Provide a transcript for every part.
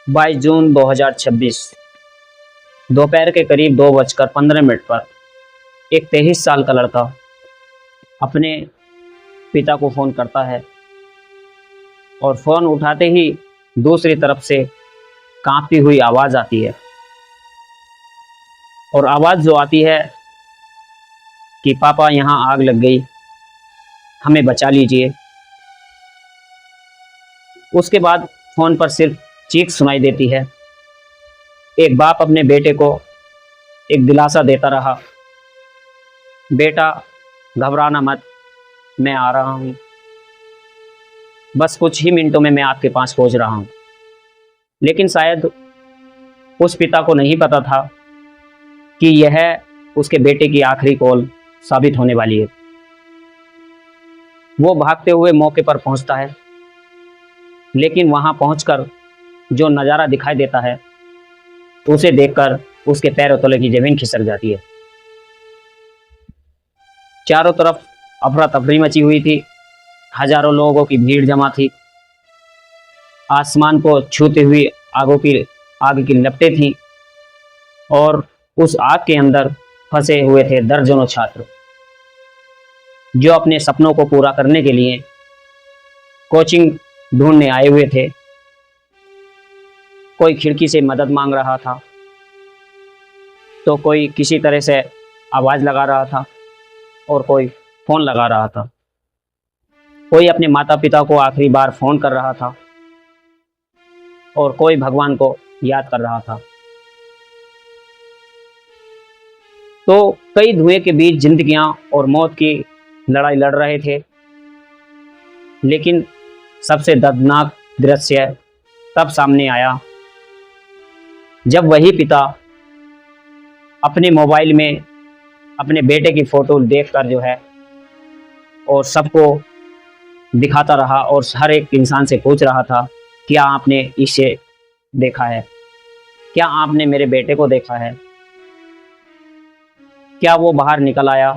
22 जून 2026 दोपहर के करीब 2:15 पर एक 23 साल का लड़का अपने पिता को फ़ोन करता है और फ़ोन उठाते ही दूसरी तरफ से कांपती हुई आवाज़ आती है। और आवाज़ जो आती है कि पापा यहाँ आग लग गई, हमें बचा लीजिए। उसके बाद फ़ोन पर सिर्फ चीख सुनाई देती है। एक बाप अपने बेटे को एक दिलासा देता रहा, बेटा घबराना मत, मैं आ रहा हूँ, बस कुछ ही मिनटों में मैं आपके पास पहुँच रहा हूँ। लेकिन शायद उस पिता को नहीं पता था कि यह उसके बेटे की आखिरी कॉल साबित होने वाली है। वो भागते हुए मौके पर पहुंचता है, लेकिन वहां पहुंचकर जो नज़ारा दिखाई देता है उसे देखकर उसके पैरों तले की ज़मीन खिसक जाती है। चारों तरफ अफरा तफरी मची हुई थी, हजारों लोगों की भीड़ जमा थी, आसमान को छूते हुए आग की लपटें थीं और उस आग के अंदर फंसे हुए थे दर्जनों छात्र जो अपने सपनों को पूरा करने के लिए कोचिंग ढूंढने आए हुए थे। कोई खिड़की से मदद मांग रहा था, तो कोई किसी तरह से आवाज़ लगा रहा था और कोई फ़ोन लगा रहा था। कोई अपने माता पिता को आखिरी बार फ़ोन कर रहा था और कोई भगवान को याद कर रहा था। तो कई धुएं के बीच जिंदगियां और मौत की लड़ाई लड़ रहे थे। लेकिन सबसे दर्दनाक दृश्य तब सामने आया जब वही पिता अपने मोबाइल में अपने बेटे की फ़ोटो देखकर जो है और सबको दिखाता रहा और हर एक इंसान से पूछ रहा था, क्या आपने इसे देखा है, क्या आपने मेरे बेटे को देखा है, क्या वो बाहर निकल आया,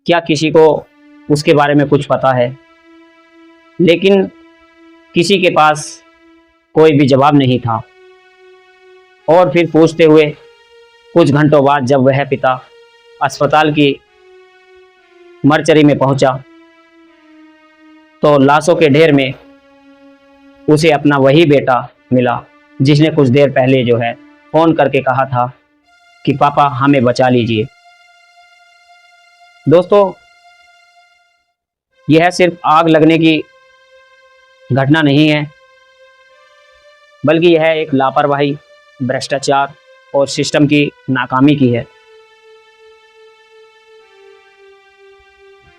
क्या किसी को उसके बारे में कुछ पता है। लेकिन किसी के पास कोई भी जवाब नहीं था। और फिर पूछते हुए कुछ घंटों बाद जब वह पिता अस्पताल की मरचरी में पहुंचा, तो लाशों के ढेर में उसे अपना वही बेटा मिला जिसने कुछ देर पहले जो है फ़ोन करके कहा था कि पापा हमें बचा लीजिए। दोस्तों, यह सिर्फ आग लगने की घटना नहीं है, बल्कि यह एक लापरवाही, भ्रष्टाचार और सिस्टम की नाकामी की है,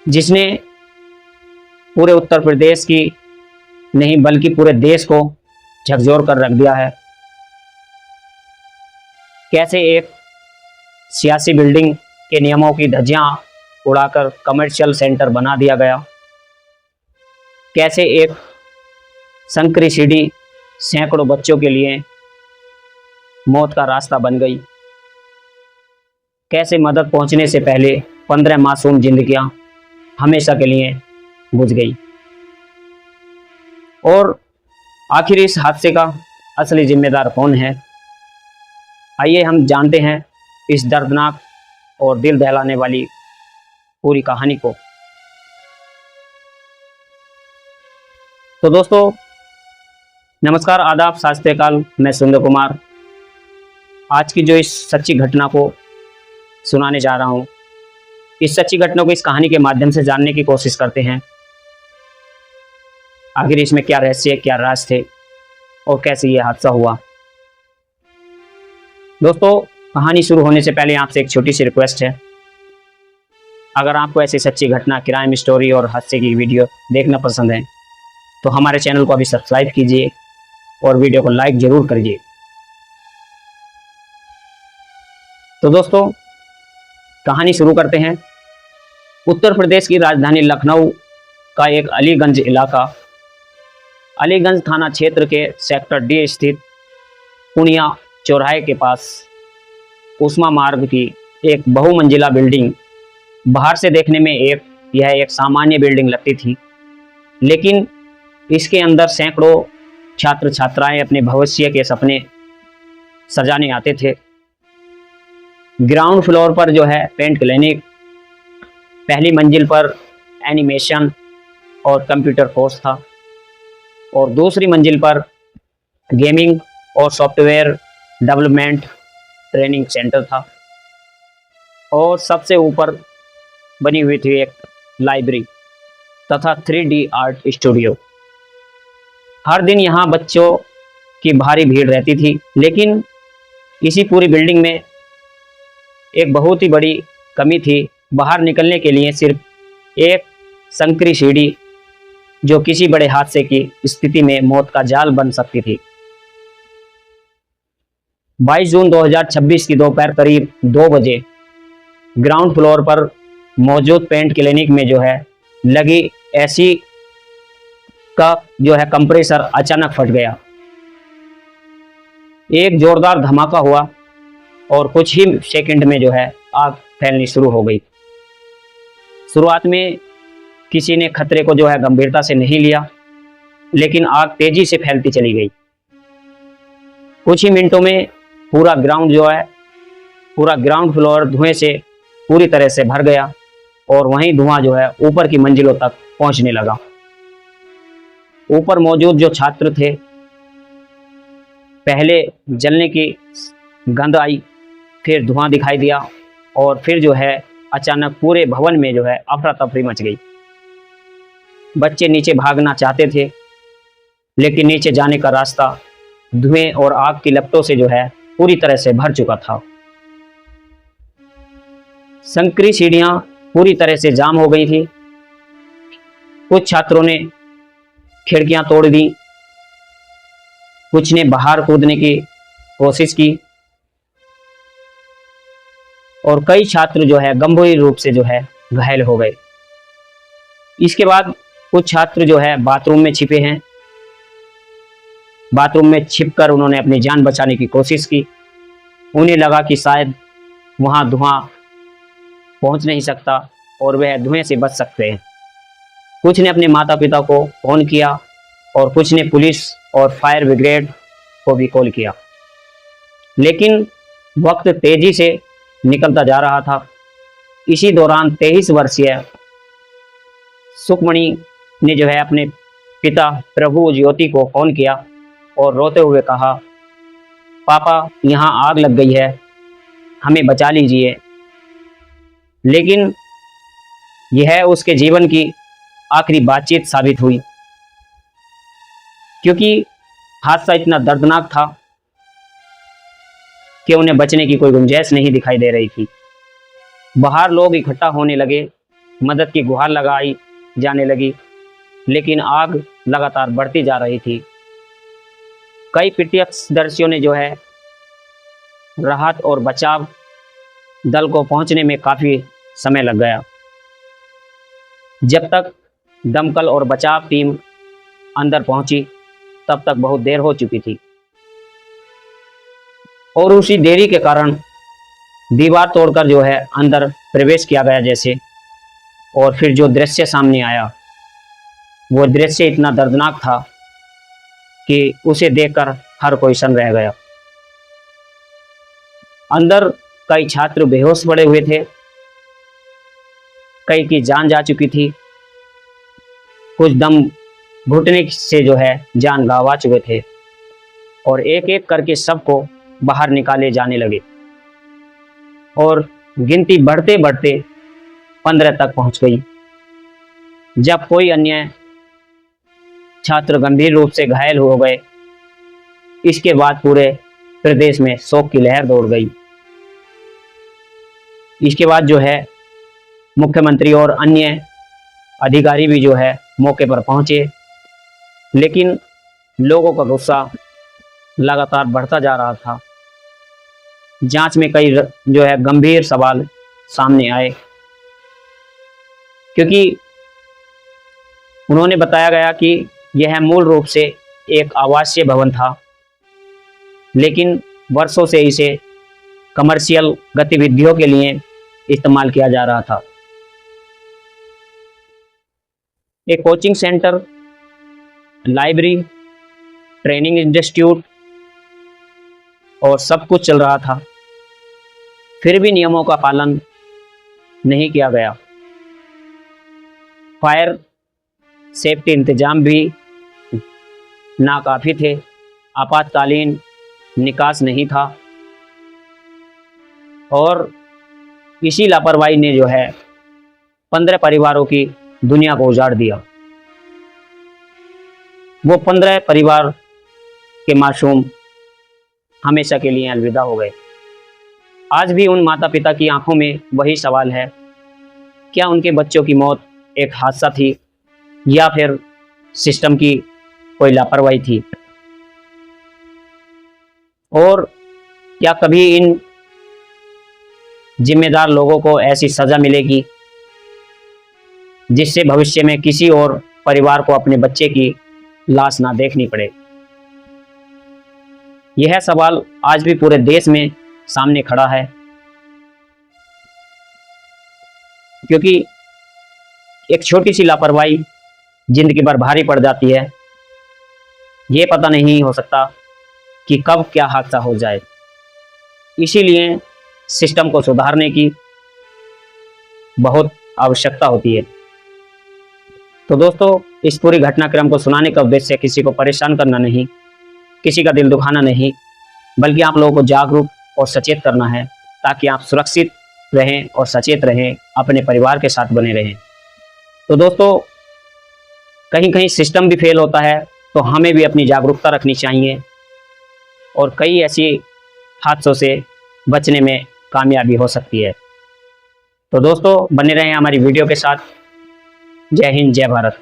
जिसने पूरे उत्तर प्रदेश की नहीं बल्कि पूरे देश को झकझोर कर रख दिया है। कैसे एक सियासी बिल्डिंग के नियमों की धज्जियां उड़ाकर कमर्शियल सेंटर बना दिया गया, कैसे एक संकरी सीढ़ी सैकड़ों बच्चों के लिए मौत का रास्ता बन गई, कैसे मदद पहुंचने से पहले 15 मासूम जिंदगियां हमेशा के लिए बुझ गई। और आखिर इस हादसे का असली जिम्मेदार कौन है? आइए हम जानते हैं इस दर्दनाक और दिल दहलाने वाली पूरी कहानी को। तो दोस्तों, नमस्कार, आदाब, सत श्री अकाल। मैं सुंदर कुमार आज की जो इस सच्ची घटना को सुनाने जा रहा हूँ, इस सच्ची घटना को इस कहानी के माध्यम से जानने की कोशिश करते हैं। आखिर इसमें क्या रहस्य, क्या राज थे और कैसे ये हादसा हुआ। दोस्तों, कहानी शुरू होने से पहले आपसे एक छोटी सी रिक्वेस्ट है। अगर आपको ऐसी सच्ची घटना, क्राइम स्टोरी और हादसे की वीडियो देखना पसंद है तो हमारे चैनल को अभी सब्सक्राइब कीजिए और वीडियो को लाइक जरूर करिए। तो दोस्तों, कहानी शुरू करते हैं। उत्तर प्रदेश की राजधानी लखनऊ का एक अलीगंज इलाका, अलीगंज थाना क्षेत्र के सेक्टर डी स्थित पुनिया चौराहे के पास उस्मा मार्ग की एक बहुमंजिला बिल्डिंग बाहर से देखने में यह एक सामान्य बिल्डिंग लगती थी, लेकिन इसके अंदर सैकड़ों छात्र छात्राएं अपने भविष्य के सपने सजाने आते थे। ग्राउंड फ्लोर पर जो है पेंट क्लिनिक, पहली मंजिल पर एनिमेशन और कंप्यूटर कोर्स था और दूसरी मंजिल पर गेमिंग और सॉफ्टवेयर डेवलपमेंट ट्रेनिंग सेंटर था और सबसे ऊपर बनी हुई थी एक लाइब्रेरी तथा 3D आर्ट स्टूडियो। हर दिन यहाँ बच्चों की भारी भीड़ रहती थी, लेकिन इसी पूरी बिल्डिंग में एक बहुत ही बड़ी कमी थी। बाहर निकलने के लिए सिर्फ एक संकरी सीढ़ी, जो किसी बड़े हादसे की स्थिति में मौत का जाल बन सकती थी। 22 जून 2026 की दोपहर करीब 2 बजे ग्राउंड फ्लोर पर मौजूद पेंट क्लिनिक में जो है लगी एसी का जो है कंप्रेसर अचानक फट गया। एक जोरदार धमाका हुआ और कुछ ही सेकंड में जो है आग फैलनी शुरू हो गई। शुरुआत में किसी ने खतरे को जो है गंभीरता से नहीं लिया, लेकिन आग तेजी से फैलती चली गई। कुछ ही मिनटों में पूरा ग्राउंड फ्लोर धुएं से पूरी तरह से भर गया और वहीं धुआं जो है ऊपर की मंजिलों तक पहुंचने लगा। ऊपर मौजूद जो छात्र थे, पहले जलने की गंध आई, फिर धुआं दिखाई दिया और फिर जो है अचानक पूरे भवन में जो है अफरा तफरी मच गई। बच्चे नीचे भागना चाहते थे, लेकिन नीचे जाने का रास्ता धुएं और आग की लपटों से जो है पूरी तरह से भर चुका था। संकरी सीढ़ियां पूरी तरह से जाम हो गई थी। कुछ छात्रों ने खिड़कियां तोड़ दी, कुछ ने बाहर कूदने की कोशिश की और कई छात्र जो है गंभीर रूप से जो है घायल हो गए। इसके बाद कुछ छात्र जो है बाथरूम में छिपे हैं। बाथरूम में छिपकर उन्होंने अपनी जान बचाने की कोशिश की। उन्हें लगा कि शायद वहां धुआं पहुंच नहीं सकता और वह धुएं से बच सकते हैं। कुछ ने अपने माता पिता को फोन किया और कुछ ने पुलिस और फायर ब्रिगेड को भी कॉल किया, लेकिन वक्त तेजी से निकलता जा रहा था। इसी दौरान 23 वर्षीय सुखमणि ने जो है अपने पिता प्रभु ज्योति को फोन किया और रोते हुए कहा, पापा यहाँ आग लग गई है, हमें बचा लीजिए। लेकिन यह उसके जीवन की आखिरी बातचीत साबित हुई, क्योंकि हादसा इतना दर्दनाक था कि उन्हें बचने की कोई गुंजाइश नहीं दिखाई दे रही थी। बाहर लोग इकट्ठा होने लगे, मदद की गुहार लगाई जाने लगी, लेकिन आग लगातार बढ़ती जा रही थी। कई प्रत्यक्षदर्शियों ने जो है राहत और बचाव दल को पहुंचने में काफ़ी समय लग गया। जब तक दमकल और बचाव टीम अंदर पहुंची, तब तक बहुत देर हो चुकी थी और उसी देरी के कारण दीवार तोड़कर जो है अंदर प्रवेश किया गया जैसे। और फिर जो दृश्य सामने आया, वो दृश्य इतना दर्दनाक था कि उसे देखकर हर कोई सन रह गया। अंदर कई छात्र बेहोश पड़े हुए थे, कई की जान जा चुकी थी, कुछ दम घुटने से जो है जान गंवा चुके थे और एक एक करके सबको बाहर निकाले जाने लगे और गिनती बढ़ते बढ़ते 15 तक पहुंच गई। जब कोई अन्य छात्र गंभीर रूप से घायल हो गए, इसके बाद पूरे प्रदेश में शोक की लहर दौड़ गई। इसके बाद जो है मुख्यमंत्री और अन्य अधिकारी भी जो है मौके पर पहुंचे, लेकिन लोगों का गुस्सा लगातार बढ़ता जा रहा था। जांच में कई जो है गंभीर सवाल सामने आए, क्योंकि उन्होंने बताया गया कि यह मूल रूप से एक आवासीय भवन था, लेकिन वर्षों से इसे कमर्शियल गतिविधियों के लिए इस्तेमाल किया जा रहा था। एक coaching centre, library training institute और सब कुछ चल रहा था, फिर भी नियमों का पालन नहीं किया गया। फायर सेफ्टी इंतजाम भी नाकाफ़ी थे, आपातकालीन निकास नहीं था और इसी लापरवाही ने जो है 15 परिवारों की दुनिया को उजाड़ दिया। वो 15 परिवार के मासूम हमेशा के लिए अलविदा हो गए। आज भी उन माता पिता की आंखों में वही सवाल है, क्या उनके बच्चों की मौत एक हादसा थी या फिर सिस्टम की कोई लापरवाही थी? और क्या कभी इन जिम्मेदार लोगों को ऐसी सज़ा मिलेगी जिससे भविष्य में किसी और परिवार को अपने बच्चे की लाश ना देखनी पड़े? यह सवाल आज भी पूरे देश में सामने खड़ा है, क्योंकि एक छोटी सी लापरवाही जिंदगी भर भारी पड़ जाती है। ये पता नहीं हो सकता कि कब क्या हादसा हो जाए। इसीलिए सिस्टम को सुधारने की बहुत आवश्यकता होती है। तो दोस्तों, इस पूरी घटनाक्रम को सुनाने का उद्देश्य किसी को परेशान करना नहीं, किसी का दिल दुखाना नहीं, बल्कि आप लोगों को जागरूक और सचेत करना है, ताकि आप सुरक्षित रहें और सचेत रहें, अपने परिवार के साथ बने रहें। तो दोस्तों, कहीं कहीं सिस्टम भी फेल होता है, तो हमें भी अपनी जागरूकता रखनी चाहिए और कई ऐसी हादसों से बचने में कामयाबी हो सकती है। तो दोस्तों, बने रहें हमारी वीडियो के साथ। जय हिंद, जय भारत।